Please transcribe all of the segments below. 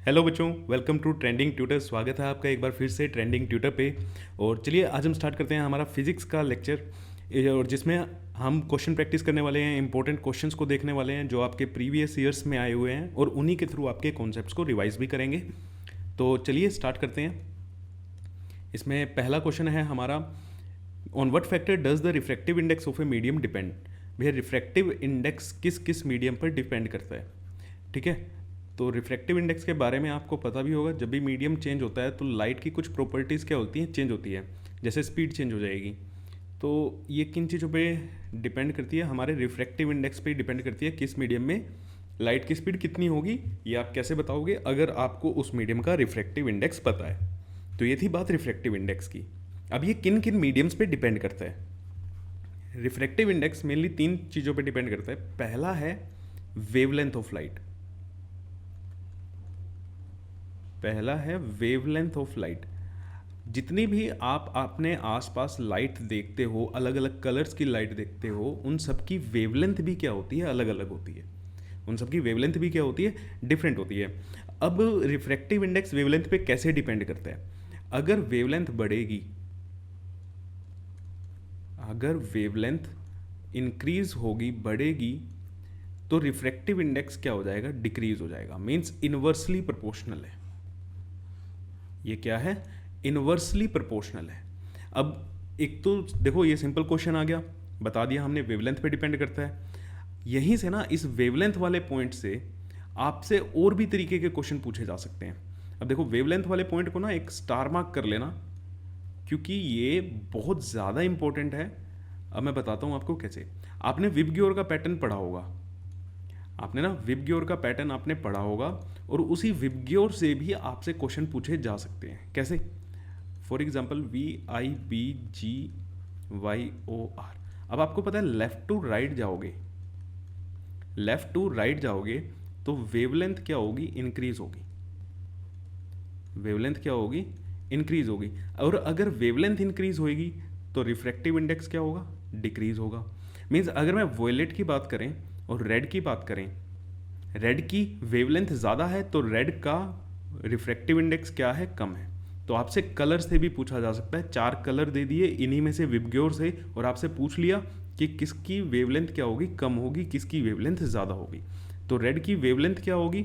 Hello बच्चों, welcome to trending tutor. स्वागत है आपका एक बार फिर से ट्रेंडिंग ट्यूटर पे। और चलिए आज हम स्टार्ट करते हैं हमारा फिजिक्स का लेक्चर, और जिसमें हम क्वेश्चन प्रैक्टिस करने वाले हैं, इंपॉर्टेंट क्वेश्चंस को देखने वाले हैं जो आपके प्रीवियस ईयर्स में आए हुए हैं, और उन्हीं के थ्रू आपके कॉन्सेप्ट्स को रिवाइज भी करेंगे। तो चलिए स्टार्ट करते हैं। इसमें पहला क्वेश्चन है हमारा, on what factor does the refractive index of a medium depend. भैया रिफ्रैक्टिव इंडेक्स किस किस मीडियम पर डिपेंड करता है, ठीक है। तो रिफ्रैक्टिव इंडेक्स के बारे में आपको पता भी होगा, जब भी मीडियम चेंज होता है तो लाइट की कुछ प्रॉपर्टीज़ क्या होती हैं, चेंज होती है। जैसे स्पीड चेंज हो जाएगी, तो ये किन चीज़ों पे डिपेंड करती है, हमारे रिफ्रैक्टिव इंडेक्स पे डिपेंड करती है। किस मीडियम में लाइट की स्पीड कितनी होगी, ये आप कैसे बताओगे अगर आपको उस मीडियम का रिफ्रैक्टिव इंडेक्स पता है। तो ये थी बात रिफ्रैक्टिव इंडेक्स की। अब ये किन किन मीडियम्स पे डिपेंड करता है। रिफ्रैक्टिव इंडेक्स मेनली तीन चीज़ों पे डिपेंड करता है। पहला है वेवलेंथ ऑफ लाइट। पहला है वेवलेंथ ऑफ लाइट। जितनी भी आप अपने आसपास लाइट देखते हो, अलग अलग कलर्स की लाइट देखते हो, उन सब की वेवलेंथ भी क्या होती है, अलग अलग होती है। उन सब की वेवलेंथ भी क्या होती है, डिफरेंट होती है। अब रिफ्रैक्टिव इंडेक्स वेवलेंथ पे कैसे डिपेंड करता है। अगर वेवलेंथ बढ़ेगी, अगर वेवलेंथ इंक्रीज होगी, बढ़ेगी, तो रिफ्रैक्टिव इंडेक्स क्या हो जाएगा, डिक्रीज हो जाएगा। मीन्स इनवर्सली प्रोपोर्शनल है। ये क्या है, इनवर्सली प्रोपोर्शनल है। अब एक तो देखो, ये सिंपल क्वेश्चन आ गया, बता दिया हमने वेवलेंथ पे डिपेंड करता है। यहीं से ना, इस वेवलेंथ वाले पॉइंट से आपसे और भी तरीके के क्वेश्चन पूछे जा सकते हैं। अब देखो, वेवलेंथ वाले पॉइंट को ना एक स्टार मार्क कर लेना, क्योंकि ये बहुत ज़्यादा इंपॉर्टेंट है। अब मैं बताता हूँ आपको कैसे। आपने विबग्योर का पैटर्न पढ़ा होगा, आपने ना विबग्योर का पैटर्न आपने पढ़ा होगा, और उसी विबग्योर से भी आपसे क्वेश्चन पूछे जा सकते हैं। कैसे? For example VIBGYOR। अब आपको पता है लेफ्ट टू राइट जाओगे, लेफ्ट टू राइट जाओगे तो वेवलेंथ क्या होगी, इंक्रीज होगी। वेवलेंथ क्या होगी, इंक्रीज होगी। और अगर वेवलेंथ इंक्रीज होगी तो रिफ्रैक्टिव इंडेक्स क्या होगा, डिक्रीज होगा। मीन्स अगर मैं वॉयलेट की बात करें और रेड की बात करें, रेड की वेवलेंथ ज़्यादा है तो रेड का रिफ्रैक्टिव इंडेक्स क्या है, कम है। तो आपसे कलर से भी पूछा जा सकता है। 4 कलर दे दिए इन्हीं में से विबग्योर से, और आपसे पूछ लिया कि किसकी वेवलेंथ क्या होगी, कम होगी, किसकी वेवलेंथ ज़्यादा होगी। तो रेड की वेवलेंथ क्या होगी,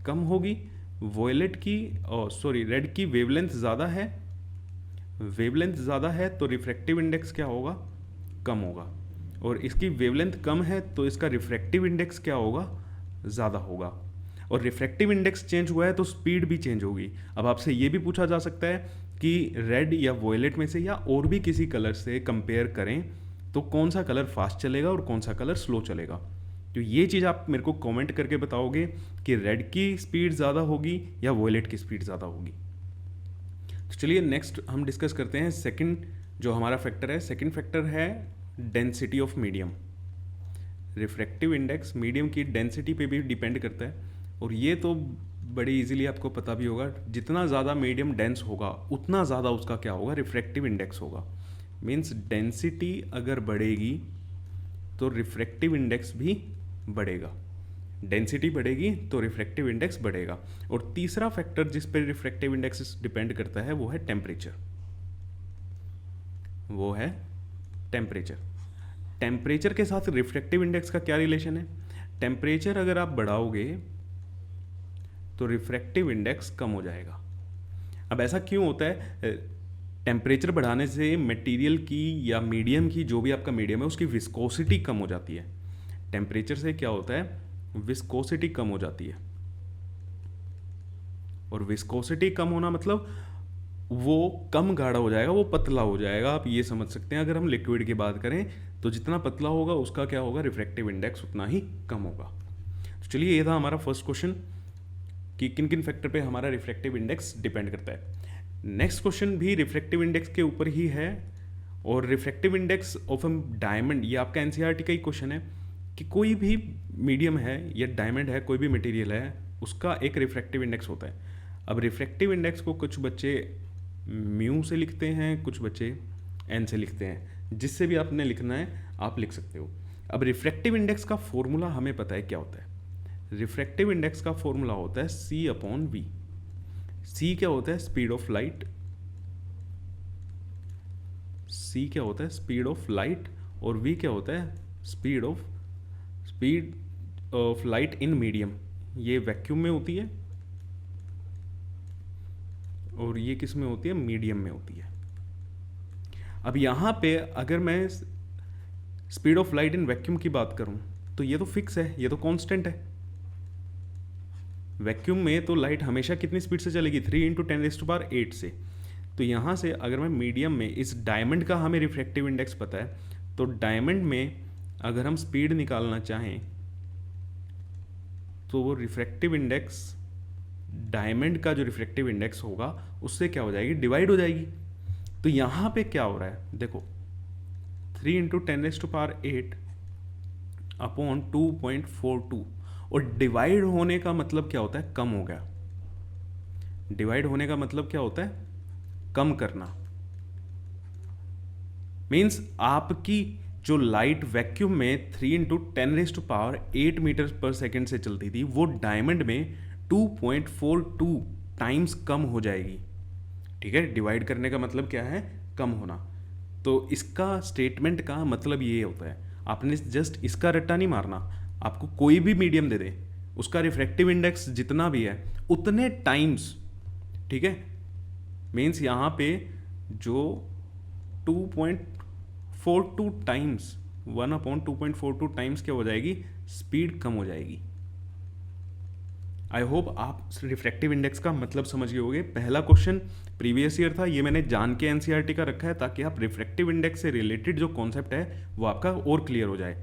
कम होगी। वॉयलेट की सॉरी रेड की वेवलेंथ ज़्यादा है, वेवलेंथ ज़्यादा है तो रिफ्रैक्टिव इंडेक्स क्या होगा, कम होगा। और इसकी वेवलेंथ कम है तो इसका रिफ्रैक्टिव इंडेक्स क्या होगा, ज़्यादा होगा। और रिफ्रैक्टिव इंडेक्स चेंज हुआ है तो स्पीड भी चेंज होगी। अब आपसे ये भी पूछा जा सकता है कि रेड या वॉयलेट में से या और भी किसी कलर से कंपेयर करें तो कौन सा कलर फास्ट चलेगा और कौन सा कलर स्लो चलेगा। तो ये चीज़ आप मेरे को कमेंट करके बताओगे कि रेड की स्पीड ज़्यादा होगी या वॉयलेट की स्पीड ज़्यादा होगी। तो चलिए नेक्स्ट हम डिस्कस करते हैं सेकंड जो हमारा फैक्टर है। सेकंड फैक्टर है density of medium. Refractive index medium की डेंसिटी पे भी डिपेंड करता है, और ये तो बड़ी इजीली आपको पता भी होगा। जितना ज़्यादा मीडियम डेंस होगा उतना ज़्यादा उसका क्या होगा, रिफ्रैक्टिव इंडेक्स होगा। मीन्स डेंसिटी अगर बढ़ेगी तो रिफ्रैक्टिव इंडेक्स भी बढ़ेगा। डेंसिटी बढ़ेगी तो रिफ्रैक्टिव इंडेक्स बढ़ेगा। और तीसरा फैक्टर जिस पर रिफ्रैक्टिव इंडेक्स डिपेंड करता है वो है टेम्परेचर। वो है टेम्परेचर। टेम्परेचर के साथ रिफ्रैक्टिव इंडेक्स का क्या रिलेशन है। टेम्परेचर अगर आप बढ़ाओगे तो रिफ्रैक्टिव इंडेक्स कम हो जाएगा। अब ऐसा क्यों होता है, टेम्परेचर बढ़ाने से मटेरियल की या मीडियम की, जो भी आपका मीडियम है, उसकी विस्कोसिटी कम हो जाती है। टेम्परेचर से क्या होता है, विस्कोसिटी कम हो जाती है। और विस्कोसिटी कम होना मतलब वो कम गाढ़ा हो जाएगा, वो पतला हो जाएगा। आप ये समझ सकते हैं, अगर हम लिक्विड की बात करें तो जितना पतला होगा उसका क्या होगा, रिफ्रैक्टिव इंडेक्स उतना ही कम होगा। तो चलिए, ये था हमारा फर्स्ट क्वेश्चन कि किन किन फैक्टर पे हमारा रिफ्रैक्टिव इंडेक्स डिपेंड करता है। नेक्स्ट क्वेश्चन भी रिफ्रैक्टिव इंडेक्स के ऊपर ही है, और refractive index of a diamond, ये आपका एनसीईआरटी का ही क्वेश्चन है कि कोई भी मीडियम है या डायमंड है, कोई भी मटेरियल है, उसका एक रिफ्रैक्टिव इंडेक्स होता है। अब रिफ्रैक्टिव इंडेक्स को कुछ बच्चे म्यू से लिखते हैं, कुछ बच्चे एन से लिखते हैं। जिससे भी आपने लिखना है आप लिख सकते हो। अब रिफ्रैक्टिव इंडेक्स का फॉर्मूला हमें पता है क्या होता है। रिफ्रैक्टिव इंडेक्स का फॉर्मूला होता है C/V। सी क्या होता है? Speed of light. सी क्या होता है? Speed of light. और वी क्या होता है? Speed of light in medium. ये वैक्यूम में होती है और ये किस में होती है? मीडियम में होती है। अब यहाँ पे अगर मैं speed of light in vacuum की बात करूँ तो ये तो फिक्स है, ये तो कांस्टेंट है। वैक्यूम में तो लाइट हमेशा कितनी स्पीड से चलेगी? 3 × 10⁸ से। तो यहाँ से अगर मैं मीडियम में, इस डायमंड का हमें रिफ्रैक्टिव इंडेक्स पता है, तो डायमंड में अगर हम स्पीड निकालना चाहें तो वो रिफ्रैक्टिव इंडेक्स, डायमंड का जो रिफ्रैक्टिव इंडेक्स होगा उससे क्या हो जाएगी? डिवाइड हो जाएगी। तो यहाँ पे क्या हो रहा है? देखो 3 × 10⁸ अपॉन 2.42, और डिवाइड होने का मतलब क्या होता है? कम हो गया। डिवाइड होने का मतलब क्या होता है? कम करना। मीन्स आपकी जो लाइट वैक्यूम में 3 × 10⁸ मीटर पर सेकेंड से चलती थी, वो डायमंड में 2.42 टाइम्स कम हो जाएगी। ठीक है, डिवाइड करने का मतलब क्या है? कम होना। तो इसका स्टेटमेंट का मतलब ये होता है, आपने जस्ट इसका रट्टा नहीं मारना। आपको कोई भी मीडियम दे दे, उसका रिफ्रैक्टिव इंडेक्स जितना भी है उतने टाइम्स, ठीक है, मीन्स यहाँ पे जो 2.42 टाइम्स, 1/2.42 टाइम्स क्या हो जाएगी? स्पीड कम हो जाएगी। आई होप आप रिफ्रैक्टिव इंडेक्स का मतलब समझ गए होंगे। पहला क्वेश्चन प्रीवियस ईयर था, ये मैंने जान के एनसीईआरटी का रखा है ताकि आप रिफ्रैक्टिव इंडेक्स से रिलेटेड जो कॉन्सेप्ट है वो आपका और क्लियर हो जाए।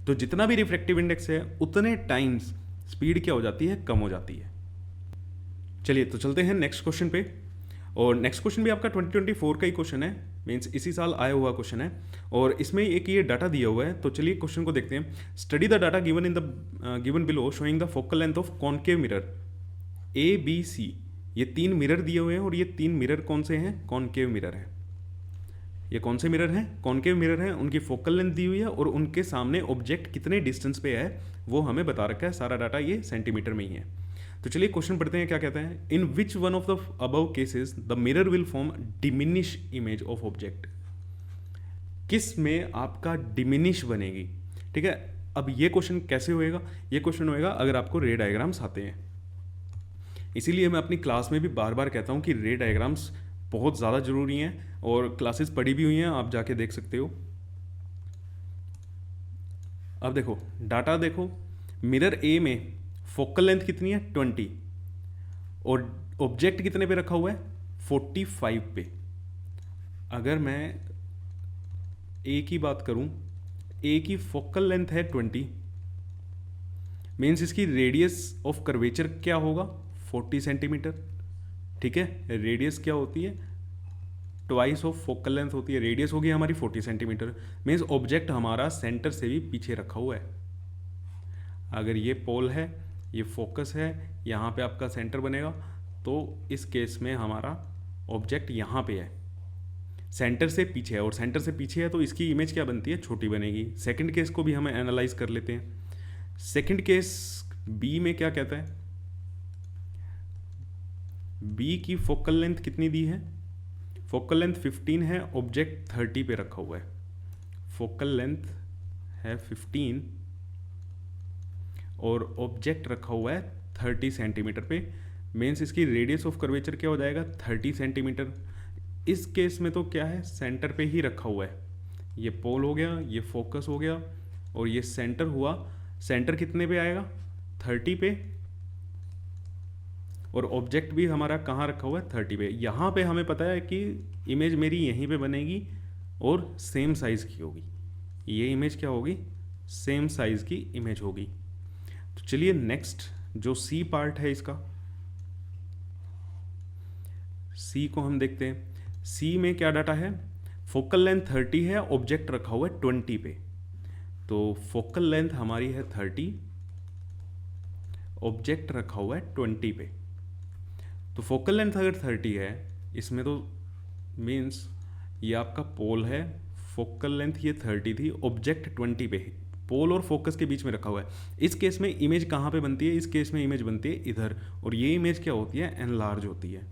तो जितना भी रिफ्रैक्टिव इंडेक्स है उतने टाइम्स स्पीड क्या हो जाती है? कम हो जाती है। चलिए तो चलते हैं नेक्स्ट क्वेश्चन पे। और नेक्स्ट क्वेश्चन भी आपका 2024 का ही क्वेश्चन है, मीन्स इसी साल आया हुआ क्वेश्चन है, और इसमें एक ये डाटा दिया हुआ है। तो चलिए क्वेश्चन को देखते हैं। Study the data given below showing the focal length of concave mirror A B C. ये 3 मिरर दिए हुए हैं और ये 3 मिरर कौन से हैं? कॉनकेव मिरर हैं। ये कौन से मिरर हैं? कॉनकेव मिरर हैं। उनकी फोकल लेंथ दी हुई है और उनके सामने ऑब्जेक्ट कितने डिस्टेंस पे है वो हमें बता रखा है। सारा डाटा ये सेंटीमीटर में ही है। तो चलिए क्वेश्चन पढ़ते हैं, क्या कहता है? In which one of the above cases the mirror will form diminish image of object. किस में आपका डिमिनिश बनेगी? ठीक है, अब ये क्वेश्चन कैसे होएगा? ये क्वेश्चन होएगा अगर आपको रे डायग्राम्स आते हैं। इसीलिए मैं अपनी क्लास में भी बार बार कहता हूँ कि रे डायग्राम्स बहुत ज़्यादा ज़रूरी हैं, और क्लासेस पढ़ी भी हुई हैं, आप जाके देख सकते हो। अब देखो डाटा, देखो मिरर ए में फोकल लेंथ कितनी है? 20, और ऑब्जेक्ट कितने पे रखा हुआ है? 45 पे। अगर मैं ए की बात करूं, ए की फोकल लेंथ है 20, मीन्स इसकी रेडियस ऑफ कर्वेचर क्या होगा? 40 सेंटीमीटर। ठीक है, रेडियस क्या होती है? ट्वाइस ऑफ फोकल लेंथ होती है। रेडियस होगी हमारी 40 सेंटीमीटर, मीन्स ऑब्जेक्ट हमारा सेंटर से भी पीछे रखा हुआ है। अगर ये पोल है, ये फोकस है, यहाँ पे आपका सेंटर बनेगा, तो इस केस में हमारा ऑब्जेक्ट यहाँ पे है, सेंटर से पीछे है, और सेंटर से पीछे है तो इसकी इमेज क्या बनती है? छोटी बनेगी। सेकंड केस को भी हमें एनालाइज कर लेते हैं। सेकंड केस बी में क्या कहता है? बी की फोकल लेंथ कितनी दी है? फोकल लेंथ 15 है, ऑब्जेक्ट 30 पे रखा हुआ है। फोकल लेंथ है 15 और ऑब्जेक्ट रखा हुआ है 30 सेंटीमीटर पे, मीन्स इसकी रेडियस ऑफ कर्वेचर क्या हो जाएगा? 30 सेंटीमीटर। इस केस में तो क्या है? सेंटर पे ही रखा हुआ है। ये पोल हो गया, ये फोकस हो गया, और ये सेंटर हुआ। सेंटर कितने पे आएगा? 30 पे, और ऑब्जेक्ट भी हमारा कहाँ रखा हुआ है? 30 पे। यहाँ पे हमें पता है कि इमेज मेरी यहीं पे बनेगी और सेम साइज़ की होगी। ये इमेज क्या होगी? सेम साइज़ की इमेज होगी। तो चलिए नेक्स्ट जो सी पार्ट है इसका, सी को हम देखते हैं। सी में क्या डाटा है? फोकल लेंथ 30 है, ऑब्जेक्ट रखा हुआ है 20 पे। तो फोकल लेंथ हमारी है 30, ऑब्जेक्ट रखा हुआ है 20 पे। तो फोकल लेंथ अगर 30 है, इसमें तो मीन्स ये आपका पोल है, फोकल लेंथ ये 30 थी, ऑब्जेक्ट 20 पे, पोल और फोकस के बीच में रखा हुआ है। इस केस में इमेज कहाँ पे बनती है, इस केस में इमेज बनती है इधर, और ये इमेज क्या होती है, एनलार्ज होती है।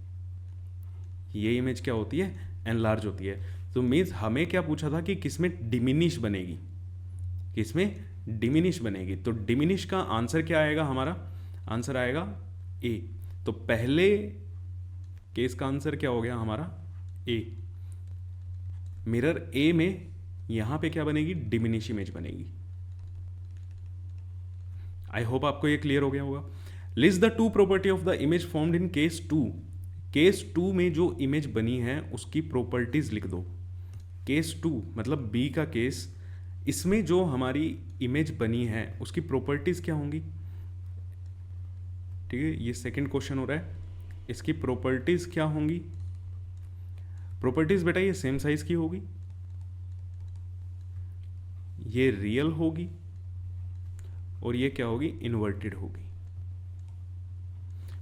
ये इमेज क्या होती है, एनलार्ज होती है। तो मीन्स हमें क्या पूछा था कि किसमें डिमिनिश बनेगी, किसमें डिमिनिश बनेगी। तो डिमिनिश का आंसर क्या आएगा, हमारा आंसर आएगा ए। तो पहले केस का आंसर क्या हो गया हमारा, ए। मिरर ए में यहां पे क्या बनेगी, डिमिनिश इमेज बनेगी। आई होप आपको ये क्लियर हो गया होगा। List the two property of the image formed in case 2। Case 2 में जो इमेज बनी है उसकी प्रॉपर्टीज लिख दो। केस 2 मतलब बी का केस, इसमें जो हमारी इमेज बनी है उसकी प्रॉपर्टीज क्या होंगी। ठीक है, ये सेकंड क्वेश्चन हो रहा है, इसकी प्रॉपर्टीज क्या होंगी। प्रॉपर्टीज बेटा ये सेम साइज की होगी, ये रियल होगी, और ये क्या होगी, इन्वर्टेड होगी।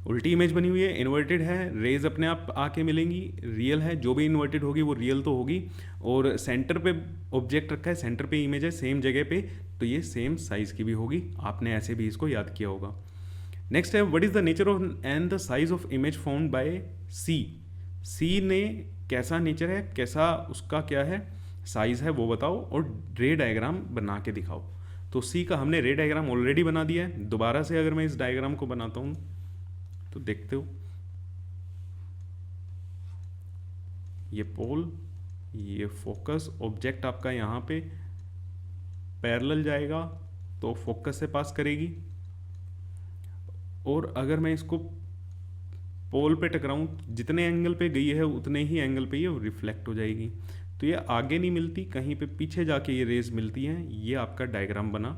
उल्टी इमेज बनी हुई है, इन्वर्टेड है, रेज अपने आप आके मिलेंगी, रियल है, जो भी इन्वर्टेड होगी वो रियल तो होगी, और सेंटर पे ऑब्जेक्ट रखा है, सेंटर पे इमेज है सेम जगह पे, तो ये सेम साइज की भी होगी। आपने ऐसे भी इसको याद किया होगा। नेक्स्ट है, what is the nature of and the size of image formed by C. C ने कैसा नेचर है, कैसा उसका क्या है साइज है वो बताओ, और रे डायग्राम बना के दिखाओ। तो सी का हमने रे डायग्राम ऑलरेडी बना दिया है। दोबारा से अगर मैं इस डायग्राम को बनाता हूं तो देखते हो, ये पोल, ये फोकस, ऑब्जेक्ट आपका यहां पे पैरेलल जाएगा तो फोकस से पास करेगी, और अगर मैं इसको पोल पे टकराऊं, जितने एंगल पे गई है उतने ही एंगल पे ये रिफ्लेक्ट हो जाएगी। तो ये आगे नहीं मिलती, कहीं पे पीछे जाके ये रेज मिलती हैं। ये आपका डायग्राम बना।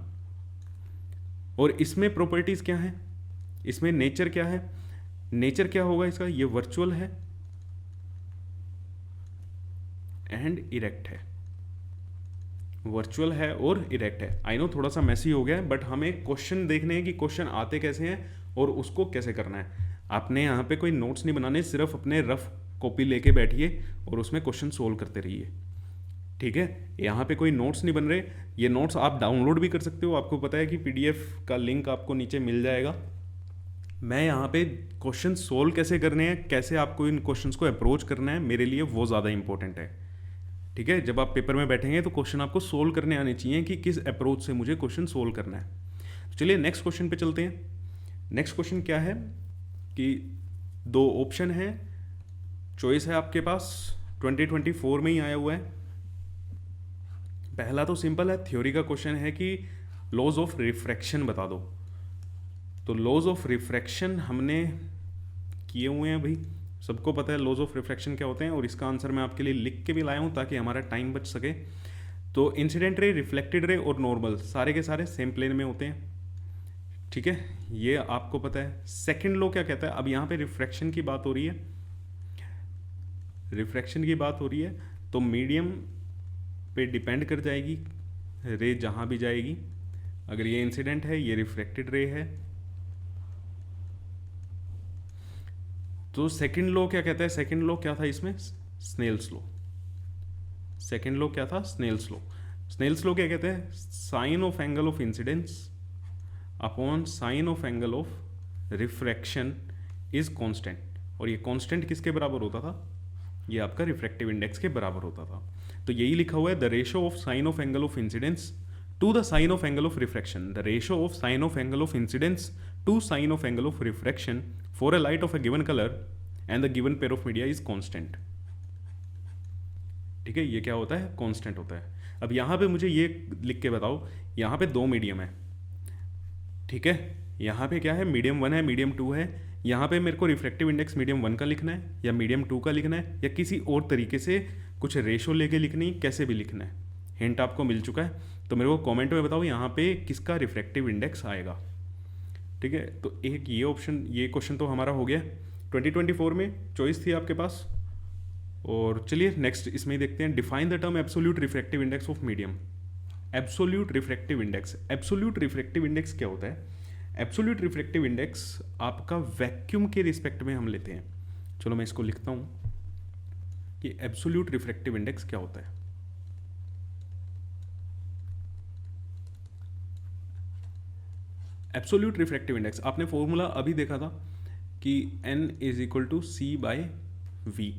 और इसमें प्रॉपर्टीज क्या है, इसमें नेचर क्या है, नेचर क्या होगा इसका, ये वर्चुअल है एंड इरेक्ट है। वर्चुअल है और इरेक्ट है। आई नो थोड़ा सा मैसी हो गया है, बट हमें क्वेश्चन देखने हैं कि क्वेश्चन आते कैसे हैं और उसको कैसे करना है। आपने यहाँ पे कोई नोट्स नहीं बनाने, सिर्फ अपने रफ कॉपी लेके बैठिए और उसमें क्वेश्चन सोल्व करते रहिए। ठीक है, यहाँ पे कोई नोट्स नहीं बन रहे। ये नोट्स आप डाउनलोड भी कर सकते हो, आपको पता है कि पीडीएफ का लिंक आपको नीचे मिल जाएगा। मैं यहाँ पे क्वेश्चन सोल्व कैसे करने हैं, कैसे आपको इन क्वेश्चंस को अप्रोच करना है, मेरे लिए वो ज़्यादा इंपॉर्टेंट है। ठीक है, जब आप पेपर में बैठेंगे तो क्वेश्चन आपको सोल्व करने आने चाहिए कि किस अप्रोच से मुझे क्वेश्चन सोल्व करना है। चलिए नेक्स्ट क्वेश्चन पे चलते हैं। नेक्स्ट क्वेश्चन क्या है कि दो ऑप्शन है, चॉइस है आपके पास, 2024 में ही आया हुआ है। पहला तो सिंपल है, थ्योरी का क्वेश्चन है कि लॉज ऑफ रिफ्रैक्शन बता दो। तो लॉज ऑफ रिफ्रैक्शन हमने किए हुए हैं भाई, सबको पता है लॉज ऑफ रिफ्रैक्शन क्या होते हैं, और इसका आंसर मैं आपके लिए लिख के भी लाया हूं ताकि हमारा टाइम बच सके। तो इंसिडेंट रे, रिफ्लेक्टेड रे और नॉर्मल सारे के सारे सेम प्लेन में होते हैं। ठीक है, ये आपको पता है। सेकंड लॉ क्या कहता है, अब यहाँ पे रिफ्रैक्शन की बात हो रही है, रिफ्रैक्शन की बात हो रही है, तो मीडियम पे डिपेंड कर जाएगी रे जहाँ भी जाएगी। अगर ये इंसिडेंट है, ये रिफ्लेक्टेड रे है। तो सेकंड लॉ क्या कहता है, सेकंड लॉ क्या था इसमें, स्नेल्स लॉ। सेकंड लॉ क्या था, स्नेल्स लॉ। स्नेल्स लॉ क्या कहते हैं, sine of angle of incidence upon sine of angle of refraction is constant. और ये कांस्टेंट किसके बराबर होता था, ये आपका रिफ्रैक्टिव इंडेक्स के बराबर होता था। तो यही लिखा हुआ है, the ratio of sine of angle of incidence to the sine of angle of refraction, the ratio of sine of angle of incidence to sine of angle of refraction for a light of a given colour and the given pair of media is constant. ठीक है, ये क्या होता है, constant होता है। अब यहाँ पे मुझे ये लिख के बताओ, यहाँ पे दो मीडियम है। ठीक है, यहाँ पे क्या है, मीडियम 1 है, मीडियम 2 है। यहाँ पे मेरे को रिफ्रैक्टिव इंडेक्स मीडियम 1 का लिखना है या मीडियम 2 का लिखना है या किसी और तरीके से कुछ रेशो लेके लिखनी, कैसे भी लिखना है। हिंट आपको मिल चुका है, तो मेरे को कमेंट में बताओ यहाँ पे किसका रिफ्रैक्टिव इंडेक्स आएगा। ठीक है, तो एक ये ऑप्शन, ये क्वेश्चन तो हमारा हो गया। 2024 में चॉइस थी आपके पास। और चलिए नेक्स्ट इसमें ही देखते हैं, define the term absolute refractive index of medium. Absolute refractive index, absolute refractive index क्या होता है, एब्सोल्यूट रिफ्रैक्टिव इंडेक्स आपका वैक्यूम के रिस्पेक्ट में हम लेते हैं। चलो मैं इसको लिखता हूं कि एब्सोल्यूट रिफ्रैक्टिव इंडेक्स क्या होता है। एब्सोल्यूट रिफ्रैक्टिव इंडेक्स आपने फॉर्मूला अभी देखा था कि n is equal to C by V.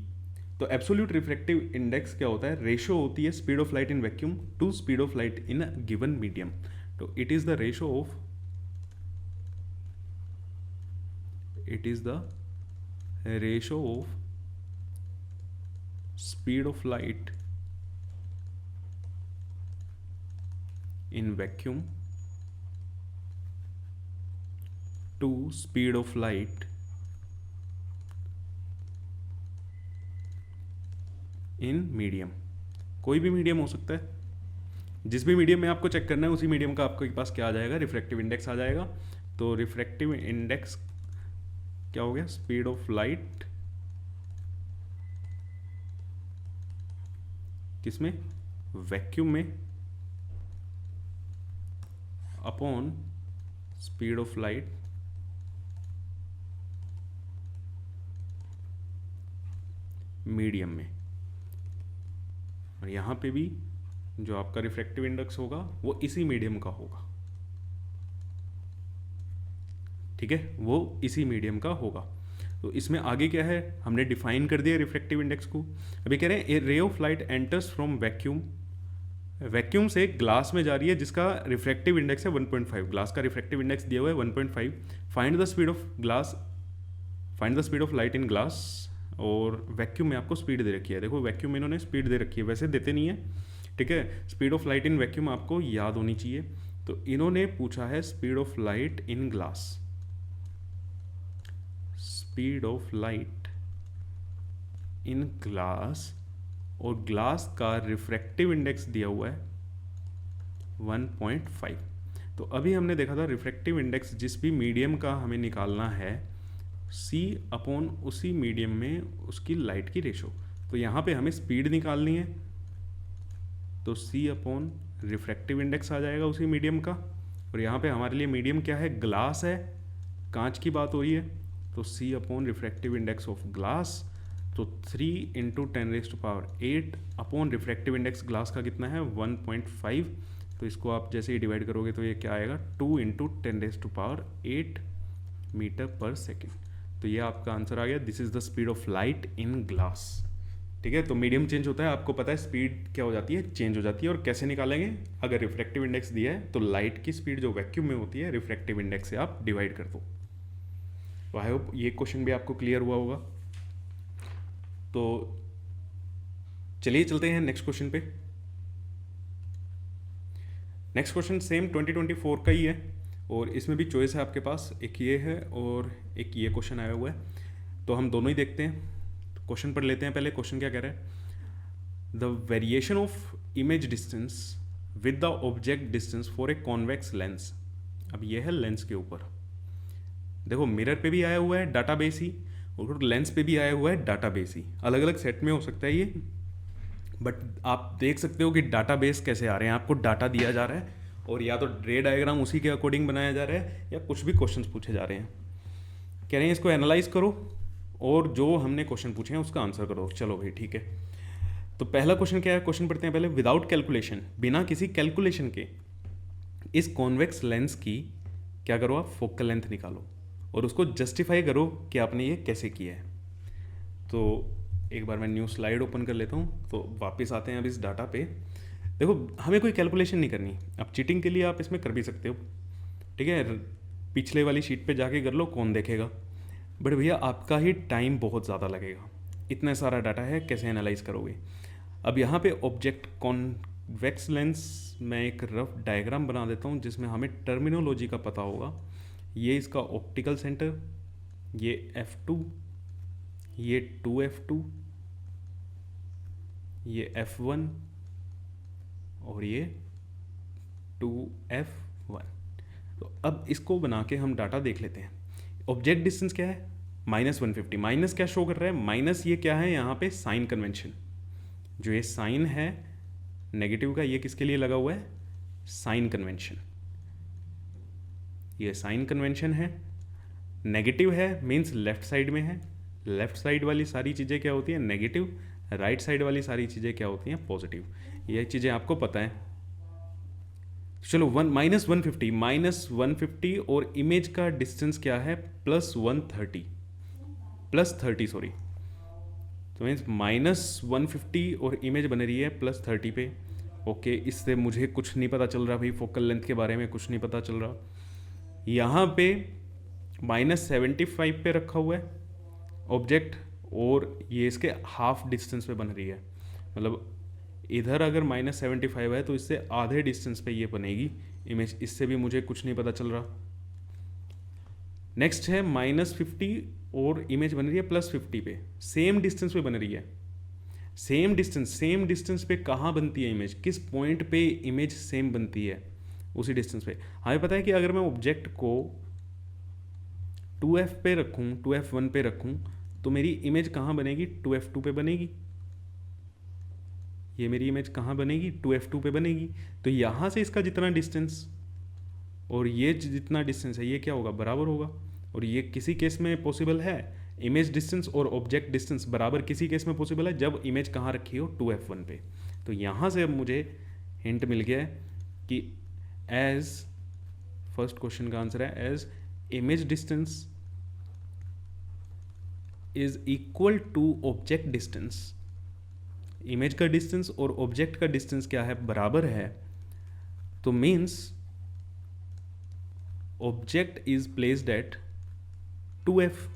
तो एब्सोल्यूट रिफ्रैक्टिव इंडेक्स क्या होता है, रेशो होती है speed of light in vacuum to speed of light in a given medium. तो it is the ratio of speed of light in vacuum to speed of light in medium। कोई भी medium हो सकता है, जिस भी मीडियम में आपको चेक करना है उसी मीडियम का आपके पास क्या आ जाएगा, रिफ्रैक्टिव इंडेक्स आ जाएगा। तो रिफ्रैक्टिव इंडेक्स क्या हो गया, स्पीड ऑफ लाइट किसमें, वैक्यूम में, upon speed of light medium में। और यहाँ पे भी जो आपका रिफ्रैक्टिव इंडेक्स होगा वो इसी मीडियम का होगा, ठीक है, वो इसी मीडियम का होगा। तो इसमें आगे क्या है, हमने डिफाइन कर दिया रिफ्रैक्टिव इंडेक्स को। अभी कह रहे हैं a ray of light enters from vacuum से ग्लास में जा रही है जिसका रिफ्रैक्टिव इंडेक्स है 1.5। ग्लास का रिफ्रैक्टिव इंडेक्स दिया हुआ है 1.5। Find the speed of light in glass. और वैक्यूम में आपको स्पीड दे रखी है, देखो वैक्यूम में इन्होंने स्पीड दे रखी है, वैसे देते नहीं है, ठीक है। Speed of light in vacuum आपको याद होनी चाहिए। तो इन्होंने पूछा है speed of light in glass, speed of light in glass, और ग्लास का रिफ्रैक्टिव इंडेक्स दिया हुआ है 1.5। तो अभी हमने देखा था रिफ्रैक्टिव इंडेक्स जिस भी मीडियम का हमें निकालना है, C अपॉन उसी मीडियम में उसकी लाइट की रेशो। तो यहाँ पे हमें स्पीड निकालनी है, तो C अपॉन रिफ्रैक्टिव इंडेक्स आ जाएगा उसी मीडियम का। और यहाँ पे हमारे लिए मीडियम क्या है, ग्लास है, कांच की बात हो रही है, तो C upon refractive index of glass. तो 3 × 10⁸ अपॉन रिफ्रैक्टिव इंडेक्स ग्लास का कितना है 1.5। तो इसको आप जैसे ही डिवाइड करोगे तो ये क्या आएगा 2 × 10⁸ मीटर पर सेकेंड। तो ये आपका आंसर आ गया, this is the speed of light in glass, ठीक है। तो मीडियम चेंज होता है, आपको पता है स्पीड क्या हो जाती है, चेंज हो जाती है। और कैसे निकालेंगे, अगर रिफ्रैक्टिव इंडेक्स दिया है तो लाइट की स्पीड जो वैक्यूम में होती है रिफ्रैक्टिव इंडेक्स से आप डिवाइड कर दो। तो आई होप ये क्वेश्चन भी आपको क्लियर हुआ होगा। तो चलिए चलते हैं नेक्स्ट क्वेश्चन पे। नेक्स्ट क्वेश्चन सेम 2024 का ही है और इसमें भी चॉइस है आपके पास, एक ये है और एक ये क्वेश्चन आया हुआ है। तो हम दोनों ही देखते हैं, तो क्वेश्चन पढ़ लेते हैं पहले। क्वेश्चन क्या कह रहा है, the variation of image distance with the object distance for a convex lens. अब ये है लेंस के ऊपर, देखो मिरर पे भी आया हुआ है डाटाबेस ही और लेंस पे भी आया हुआ है डाटाबेस ही। अलग अलग सेट में हो सकता है ये, बट आप देख सकते हो कि डाटाबेस कैसे आ रहे हैं। आपको डाटा दिया जा रहा है और या तो रे डायग्राम उसी के अकॉर्डिंग बनाया जा रहा है या कुछ भी क्वेश्चंस पूछे जा रहे हैं। कह रहे हैं इसको एनालाइज करो और जो हमने क्वेश्चन पूछे हैं उसका आंसर करो। चलो भाई ठीक है। तो पहला क्वेश्चन क्या है, क्वेश्चन पढ़ते हैं पहले। विदाउट कैलकुलेशन, बिना किसी कैलकुलेशन के इस कॉन्वेक्स लेंस की क्या करो आप, फोकल लेंथ निकालो और उसको जस्टिफाई करो कि आपने ये कैसे किया है। तो एक बार मैं न्यू स्लाइड ओपन कर लेता हूँ। तो वापस आते हैं अब इस डाटा पे। देखो हमें कोई कैलकुलेशन नहीं करनी, अब चीटिंग के लिए आप इसमें कर भी सकते हो, ठीक है, पिछले वाली शीट पे जाके कर लो, कौन देखेगा। बट भैया आपका ही टाइम बहुत ज़्यादा लगेगा, इतना सारा डाटा है, कैसे एनालाइज करोगे। अब यहाँ पे ऑब्जेक्ट कॉन्वेक्स लेंस, मैं एक रफ डायग्राम बना देता हूँ जिसमें हमें टर्मिनोलॉजी का पता होगा। ये इसका ऑप्टिकल सेंटर, ये F2, ये 2F2, ये F1 और ये 2F1। तो अब इसको बना के हम डाटा देख लेते हैं। ऑब्जेक्ट डिस्टेंस क्या है, -150। माइनस क्या शो कर रहा है, माइनस ये क्या है यहाँ पे साइन कन्वेंशन। जो ये साइन है नेगेटिव का, ये किसके लिए लगा हुआ है, साइन कन्वेंशन। ये साइन कन्वेंशन है, नेगेटिव है मीन्स लेफ्ट साइड में है। लेफ्ट साइड वाली सारी चीज़ें क्या होती हैं, नेगेटिव। राइट साइड वाली सारी चीज़ें क्या होती हैं, पॉजिटिव। ये चीज़ें आपको पता है। चलो -150 और इमेज का डिस्टेंस क्या है +30 सॉरी। तो मीन्स -150 और इमेज बन रही है +30 पे। ओके, इससे मुझे कुछ नहीं पता चल रहा भाई, फोकल लेंथ के बारे में कुछ नहीं पता चल रहा। यहाँ पे -75 पे रखा हुआ है ऑब्जेक्ट, और ये इसके हाफ डिस्टेंस पे बन रही है। मतलब इधर अगर -75 है तो इससे आधे डिस्टेंस पे ये बनेगी इमेज, इससे भी मुझे कुछ नहीं पता चल रहा। नेक्स्ट है -50 और इमेज बन रही है +50 पे, सेम डिस्टेंस पे बन रही है। सेम डिस्टेंस पे कहाँ बनती है इमेज, किस पॉइंट पे इमेज सेम बनती है, उसी डिस्टेंस पे। हमें पता है कि अगर मैं ऑब्जेक्ट को 2f पे रखूँ, 2f1 पे रखूँ, तो मेरी इमेज कहाँ बनेगी, 2f2 पे बनेगी। ये मेरी इमेज कहाँ बनेगी, 2f2 पे बनेगी। तो यहाँ से इसका जितना डिस्टेंस और ये जितना डिस्टेंस है, ये क्या होगा, बराबर होगा। और ये किसी केस में पॉसिबल है, इमेज डिस्टेंस और ऑब्जेक्ट डिस्टेंस बराबर किसी केस में पॉसिबल है, जब इमेज कहाँ रखी हो, 2f1 पे। तो यहाँ से अब मुझे हिंट मिल गया है कि एज, फर्स्ट क्वेश्चन का आंसर है as image distance is equal to object distance. Image का डिस्टेंस और ऑब्जेक्ट का डिस्टेंस क्या है, बराबर है। तो means object is placed at 2f।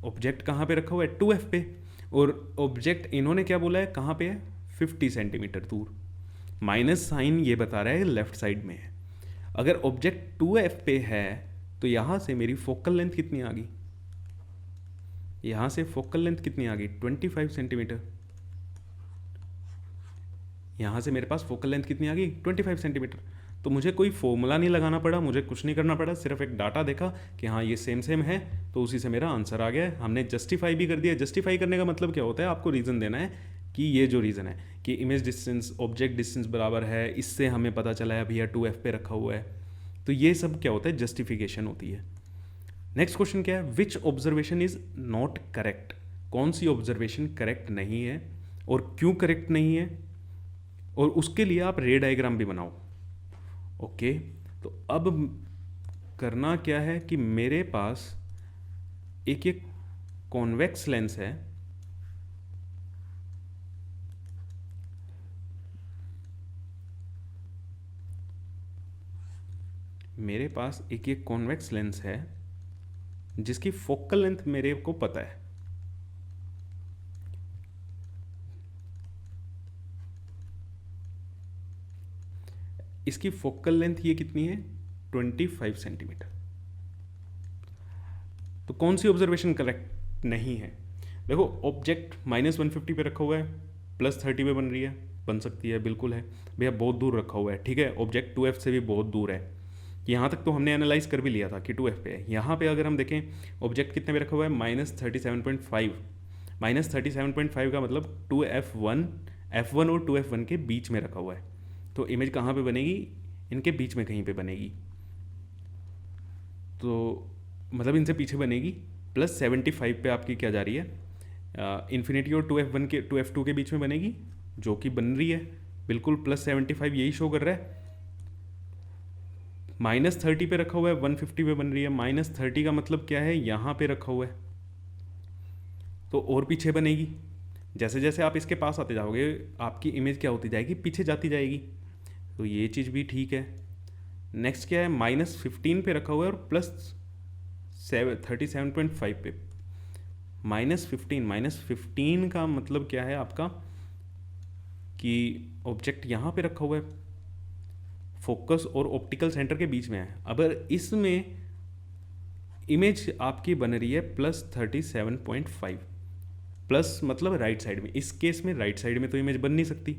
Object कहाँ पे रखा हुआ है, 2f पे, और ऑब्जेक्ट इन्होंने क्या बोला है, कहाँ पे है, 50 सेंटीमीटर दूर। माइनस साइन ये बता रहा है लेफ्ट साइड में है। अगर ऑब्जेक्ट 2f पे है तो यहाँ से मेरी फोकल लेंथ कितनी आ गई, यहाँ से फोकल लेंथ कितनी आ गई, 25 सेंटीमीटर। यहाँ से मेरे पास फोकल लेंथ कितनी आ गई, 25 सेंटीमीटर। तो मुझे कोई फॉर्मूला नहीं लगाना पड़ा, मुझे कुछ नहीं करना पड़ा, सिर्फ एक डाटा देखा कि हाँ ये सेम है, तो उसी से मेरा आंसर आ गया है। हमने जस्टिफाई भी कर दिया। जस्टिफाई करने का मतलब क्या होता है, आपको रीज़न देना है कि ये जो रीज़न है कि इमेज डिस्टेंस ऑब्जेक्ट डिस्टेंस बराबर है, इससे हमें पता चला है भैया 2f पे रखा हुआ है। तो ये सब क्या होता है, जस्टिफिकेशन होती है। नेक्स्ट क्वेश्चन क्या है, विच ऑब्जर्वेशन इज नॉट करेक्ट। कौन सी ऑब्जर्वेशन करेक्ट नहीं है और क्यों करेक्ट नहीं है, और उसके लिए आप रे डायग्राम भी बनाओ। ओके, तो अब करना क्या है कि मेरे पास एक कॉन्वेक्स लेंस है, मेरे पास एक कॉन्वेक्स लेंस है जिसकी फोकल लेंथ मेरे को पता है। इसकी फोकल लेंथ ये कितनी है, 25 सेंटीमीटर। तो कौन सी ऑब्जर्वेशन करेक्ट नहीं है, देखो ऑब्जेक्ट -150 पे रखा हुआ है, +30 पे बन रही है, बन सकती है, बिल्कुल है भैया, बहुत दूर रखा हुआ है, ठीक है, ऑब्जेक्ट 2f से भी बहुत दूर है। यहाँ तक तो हमने एनालाइज कर भी लिया था कि 2f पे है। यहाँ पे अगर हम देखें ऑब्जेक्ट कितने पे रखा हुआ है, -37.5। -37.5 का मतलब 2f1, f1 और 2f1 के बीच में रखा हुआ है। तो इमेज कहाँ पे बनेगी, इनके बीच में कहीं पे बनेगी, तो मतलब इनसे पीछे बनेगी। +75 पे आपकी क्या जा रही है, इन्फिनिटी और 2f1 के 2f2 के बीच में बनेगी, जो कि बन रही है बिल्कुल +75, यही शो कर रहा है। -30 पे रखा हुआ है, 150 पे बन रही है। -30 का मतलब क्या है, यहाँ पे रखा हुआ है, तो और पीछे बनेगी। जैसे जैसे आप इसके पास आते जाओगे आपकी इमेज क्या होती जाएगी, पीछे जाती जाएगी। तो ये चीज़ भी ठीक है। नेक्स्ट क्या है, -15 पे रखा हुआ है और +37.5 पे। -15 का मतलब क्या है आपका कि ऑब्जेक्ट यहाँ पे रखा हुआ है, फोकस और ऑप्टिकल सेंटर के बीच में है। अगर इसमें इमेज आपकी बन रही है +37.5, प्लस मतलब राइट साइड में, इस केस में राइट साइड में तो इमेज बन नहीं सकती,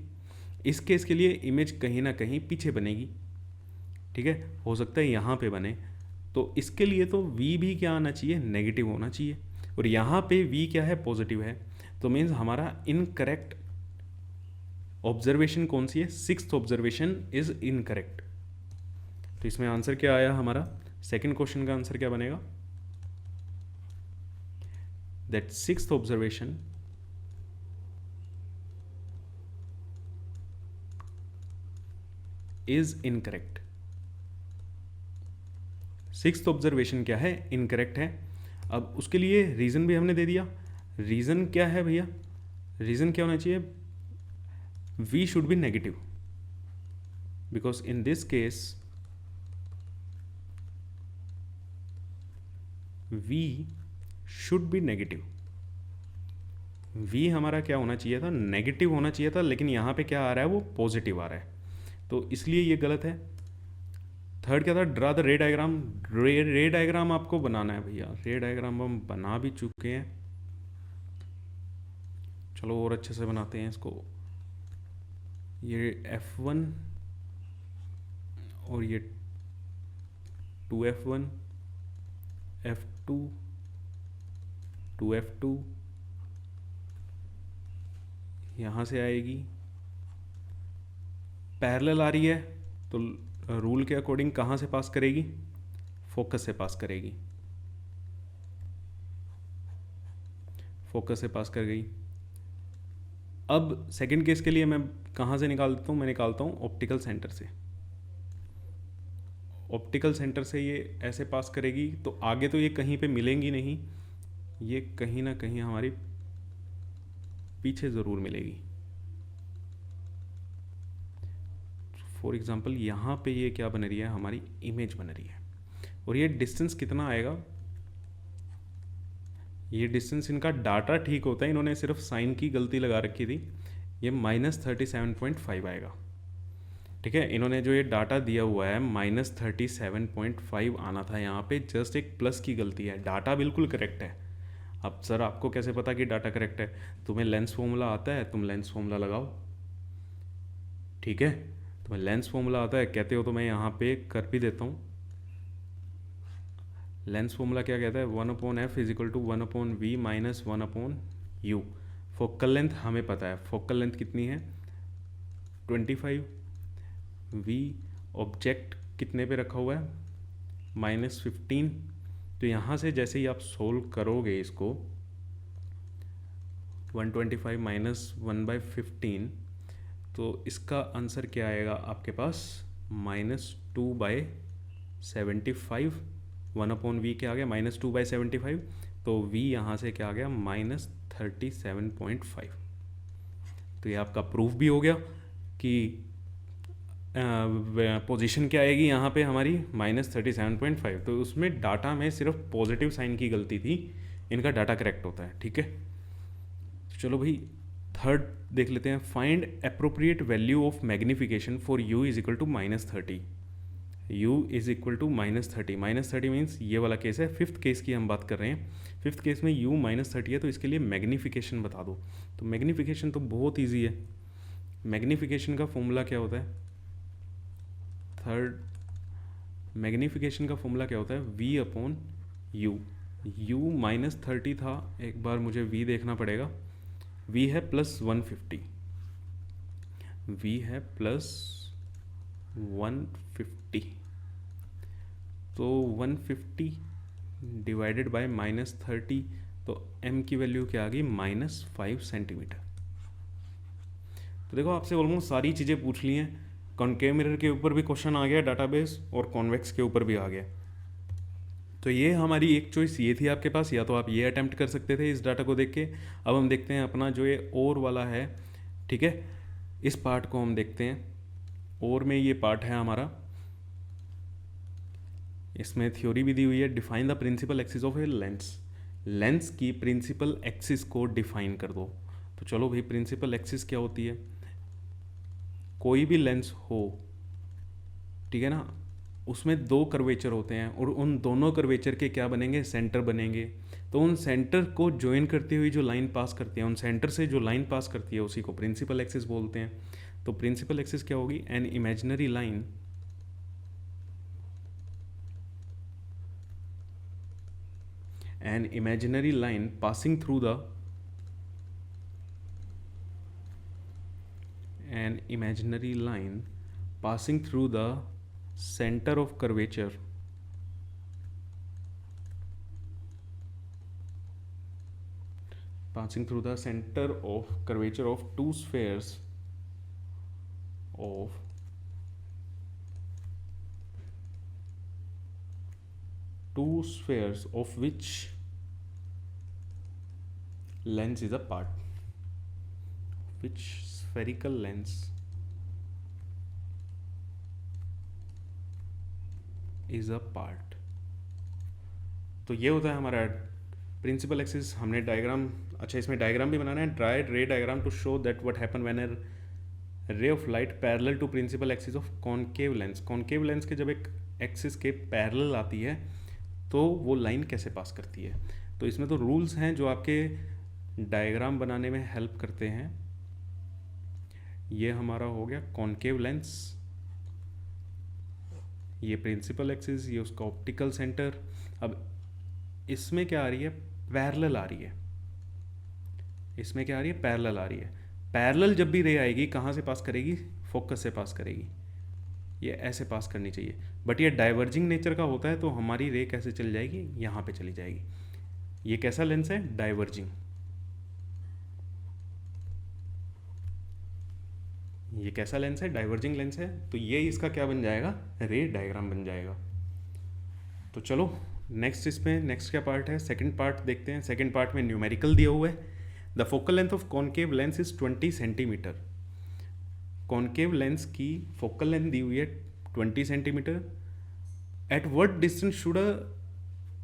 इस केस के लिए इमेज कहीं ना कहीं पीछे बनेगी, ठीक है, हो सकता है यहाँ पे बने। तो इसके लिए तो v भी क्या आना चाहिए, नेगेटिव होना चाहिए, और यहाँ पे v क्या है, पॉजिटिव है। तो मीन्स हमारा इनकरेक्ट ऑब्जर्वेशन कौन सी है, 6th ऑब्जर्वेशन इज इनकरेक्ट। तो इसमें आंसर क्या आया हमारा, सेकंड क्वेश्चन का आंसर क्या बनेगा, that 6th observation is incorrect. Sixth observation क्या है, इनकरेक्ट है। अब उसके लिए रीज़न भी हमने दे दिया। रीज़न क्या है भैया, रीज़न क्या होना चाहिए, v should be negative because in this case v should be negative। v हमारा क्या होना चाहिए था, नेगेटिव होना चाहिए था, लेकिन यहाँ पे क्या आ रहा है, वो पॉजिटिव आ रहा है, तो इसलिए ये गलत है। थर्ड क्या था, ड्रा द रे डायग्राम। रे डायग्राम आपको बनाना है भैया, रे डायग्राम हम बना भी चुके हैं, चलो और अच्छे से बनाते हैं इसको। ये F1 और ये 2F1, F2, 2F2 यहाँ से आएगी, पैरेलल आ रही है तो रूल के अकॉर्डिंग कहाँ से पास करेगी, फोकस से पास करेगी, फोकस से पास कर गई। अब सेकंड केस के लिए मैं कहाँ से निकालता हूँ, मैं निकालता हूँ ऑप्टिकल सेंटर से। ऑप्टिकल सेंटर से ये ऐसे पास करेगी, तो आगे तो ये कहीं पे मिलेंगी नहीं, ये कहीं ना कहीं हमारी पीछे ज़रूर मिलेगी। फॉर एग्जांपल यहाँ पे ये क्या बन रही है, हमारी इमेज बन रही है, और ये डिस्टेंस कितना आएगा, ये डिस्टेंस, इनका डाटा ठीक होता है, इन्होंने सिर्फ साइन की गलती लगा रखी थी, ये -37.5 आएगा। ठीक है, इन्होंने जो ये डाटा दिया हुआ है -37.5 आना था, यहाँ पे जस्ट एक प्लस की गलती है, डाटा बिल्कुल करेक्ट है। अब सर आपको कैसे पता कि डाटा करेक्ट है, तुम्हें लेंस फॉर्मूला आता है, तुम लेंस फॉर्मूला लगाओ। ठीक है, तुम्हें लेंस फॉर्मूला आता है, कहते हो तो मैं यहाँ पे कर भी देता हूँ। लेंस फॉर्मूला क्या कहता है, 1/f is equal to 1/v minus 1/u। Focal length हमें पता है, फोकल लेंथ कितनी है 25, v ऑब्जेक्ट कितने पे रखा हुआ है -15। तो यहाँ से जैसे ही आप सोल्व करोगे इसको 125 माइनस 1/15, तो इसका आंसर क्या आएगा आपके पास, -2/75। 1/v क्या आ गया, -2/75, तो v यहाँ से क्या आ गया, -37.5। तो ये आपका प्रूफ भी हो गया कि पोजीशन क्या आएगी यहाँ पे हमारी -37.5। तो उसमें डाटा में सिर्फ पॉजिटिव साइन की गलती थी, इनका डाटा करेक्ट होता है। ठीक है, तो चलो भाई थर्ड देख लेते हैं। Find appropriate value of magnification for u is equal to -30। u is equal to -30, -30 means ये वाला केस है, फिफ्थ केस की हम बात कर रहे हैं। फिफ्थ केस में u -30 है, तो इसके लिए मैग्निफिकेशन बता दो। तो मैग्निफिकेशन तो बहुत ईजी है, मैग्निफिकेशन का फॉर्मूला क्या होता है, थर्ड मैग्निफिकेशन का फॉर्मूला क्या होता है, v/u। u -30 था, एक बार मुझे v देखना पड़ेगा, v है +150, v है +150, तो 150 डिवाइडेड बाय -30, तो m की वैल्यू क्या आ गई, -5 सेंटीमीटर। तो देखो आपसे ऑलमोस्ट सारी चीज़ें पूछ ली हैं, कॉनकेव मिरर के ऊपर भी क्वेश्चन आ गया डाटाबेस, और कॉन्वेक्स के ऊपर भी आ गया। तो ये हमारी एक चॉइस ये थी आपके पास, या तो आप ये अटेम्प्ट कर सकते थे इस डाटा को देख के। अब हम देखते हैं अपना जो ये और वाला है, ठीक है, इस पार्ट को हम देखते हैं। और में ये पार्ट है हमारा, इसमें थ्योरी भी दी हुई है, define the principal axis of a lens. Lens की प्रिंसिपल एक्सिस को डिफाइन कर दो। तो चलो भाई, प्रिंसिपल एक्सिस क्या होती है, कोई भी लेंस हो, ठीक है ना, उसमें दो कर्वेचर होते हैं, और उन दोनों कर्वेचर के क्या बनेंगे, सेंटर बनेंगे। तो उन सेंटर को ज्वाइन करती हुई जो लाइन पास करती है, उन सेंटर से जो लाइन पास करती है, उसी को प्रिंसिपल एक्सिस बोलते हैं। तो प्रिंसिपल एक्सिस क्या होगी, an imaginary line passing through the center of curvature of two spheres of 2 spheres of which lens is a part, which spherical lens is a part। तो ये होता है हमारा प्रिंसिपल एक्सिस। हमने डायग्राम, अच्छा इसमें डायग्राम भी बनाना है, draw ray diagram to show that what happen when a ray of light parallel to principal axis of concave lens. Concave lens के जब एक एक्सिस के पैरेलल आती है तो वो लाइन कैसे पास करती है। तो इसमें तो रूल्स हैं जो आपके डायग्राम बनाने में हेल्प करते हैं। ये हमारा हो गया कॉनकेव लेंस, ये प्रिंसिपल एक्सिस, ये उसका ऑप्टिकल सेंटर। अब इसमें क्या आ रही है, पैरेलल आ रही है। इसमें क्या आ रही है, पैरेलल आ रही है। पैरेलल जब भी रे आएगी कहाँ से पास करेगी, फोकस से पास करेगी। ये ऐसे पास करनी चाहिए, बट ये डाइवर्जिंग नेचर का होता है तो हमारी रे कैसे चल जाएगी, यहाँ पे चली जाएगी। ये कैसा लेंस है, डाइवर्जिंग। ये कैसा लेंस है, डाइवर्जिंग लेंस है। तो ये इसका क्या बन जाएगा, रे डायग्राम बन जाएगा। तो चलो नेक्स्ट, इसमें नेक्स्ट क्या पार्ट है, सेकंड पार्ट देखते हैं। सेकंड पार्ट में न्यूमेरिकल दिया हुआ है। The focal length of concave lens is 20 centimetre. Concave lens की फोकल लेंथ दी हुई है 20 centimetre. At what distance should a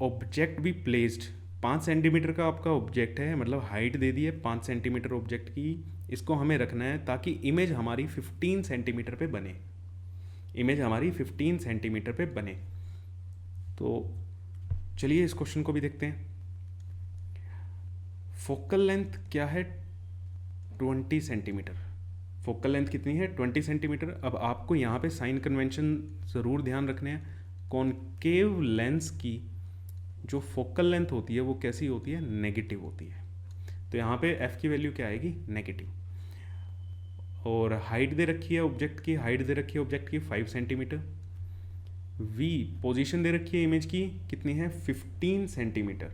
object be placed. 5 centimetre का आपका ऑब्जेक्ट है, मतलब हाइट दे दी है 5 सेंटीमीटर ऑब्जेक्ट की। इसको हमें रखना है ताकि इमेज हमारी 15 सेंटीमीटर पे बने। इमेज हमारी 15 सेंटीमीटर पे बने। तो चलिए इस क्वेश्चन को भी देखते हैं। फोकल लेंथ क्या है, 20 सेंटीमीटर। फोकल लेंथ कितनी है, 20 सेंटीमीटर। अब आपको यहाँ पे साइन कन्वेंशन ज़रूर ध्यान रखने हैं। कॉनकेव लेंस की जो फोकल लेंथ होती है वो कैसी होती है, नेगेटिव होती है। तो यहाँ पे f की वैल्यू क्या आएगी, नेगेटिव। और हाइट दे रखी है ऑब्जेक्ट की, हाइट दे रखी है ऑब्जेक्ट की 5 सेंटीमीटर। v पोजीशन दे रखी है इमेज की, कितनी है, 15 सेंटीमीटर।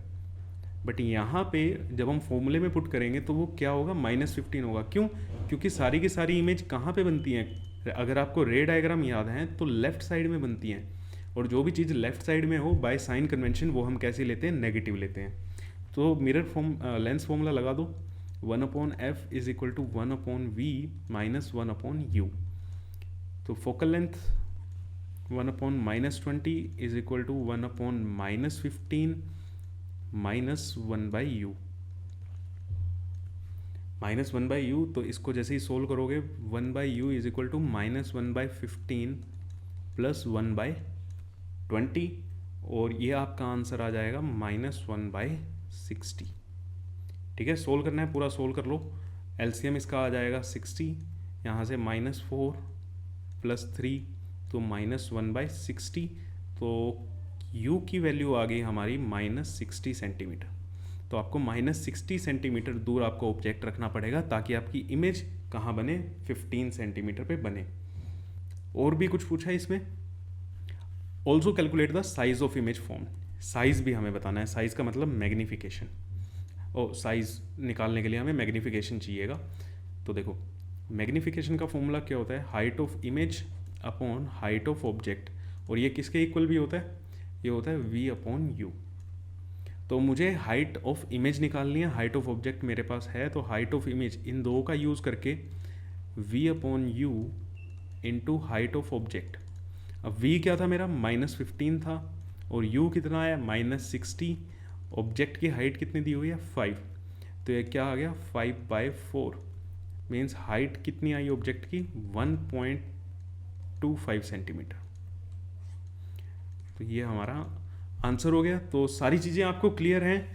बट यहाँ पे जब हम फॉर्मूले में पुट करेंगे तो वो क्या होगा, -15 होगा। क्यों, क्योंकि सारी की सारी इमेज कहाँ पे बनती हैं, अगर आपको रे डायग्राम याद है तो लेफ्ट साइड में बनती हैं। और जो भी चीज़ लेफ्ट साइड में हो बाय साइन कन्वेंशन वो हम कैसे लेते हैं, नेगेटिव लेते हैं। तो मिरर लेंस फॉर्मूला लगा दो, 1/f is equal to 1/v minus 1/u। तो focal length 1/-20 is equal to 1/-15 minus 1/u। -1/u, तो इसको जैसे ही सोल्व करोगे 1/u is equal to -1/15 plus 1/20, और ये आपका आंसर आ जाएगा -1/60। ठीक है, सोल्व करना है, पूरा सोल्व कर लो। एलसीएम इसका आ जाएगा 60, यहाँ से -4 + 3 तो -1/60। तो u की वैल्यू आ गई हमारी -60 सेंटीमीटर। तो आपको -60 सेंटीमीटर दूर आपको ऑब्जेक्ट रखना पड़ेगा ताकि आपकी इमेज कहाँ बने, 15 सेंटीमीटर पे बने। और भी कुछ पूछा है इसमें। Also calculate the size of image form. Size भी हमें बताना है, साइज का मतलब मैग्नीफिकेशन। और साइज निकालने के लिए हमें मैग्नीफिकेशन चाहिएगा। तो देखो मैग्नीफिकेशन का फॉर्मूला क्या होता है, height of image upon height of object. और ये किसके इक्वल भी होता है, ये होता है v/u। तो मुझे हाइट ऑफ इमेज निकालनी है, हाइट ऑफ ऑब्जेक्ट मेरे पास है, तो हाइट ऑफ इमेज इन दो का यूज़ करके v/u into height of object. अब v क्या था मेरा, -15 था, और u कितना आया, -60। ऑब्जेक्ट की हाइट कितनी दी हुई है, 5। तो ये क्या आ गया, 5/4 मीन्स हाइट कितनी आई ऑब्जेक्ट की, 1.25 सेंटीमीटर। तो ये हमारा आंसर हो गया। तो सारी चीज़ें आपको क्लियर हैं।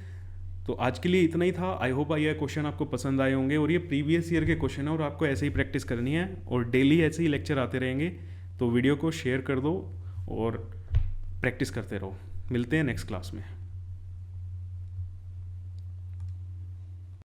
तो आज के लिए इतना ही था। आई होप ये क्वेश्चन आपको पसंद आए होंगे, और ये प्रीवियस ईयर के क्वेश्चन है और आपको ऐसे ही प्रैक्टिस करनी है, और डेली ऐसे ही लेक्चर आते रहेंगे। तो वीडियो को शेयर कर दो और प्रैक्टिस करते रहो। मिलते हैं नेक्स्ट क्लास में।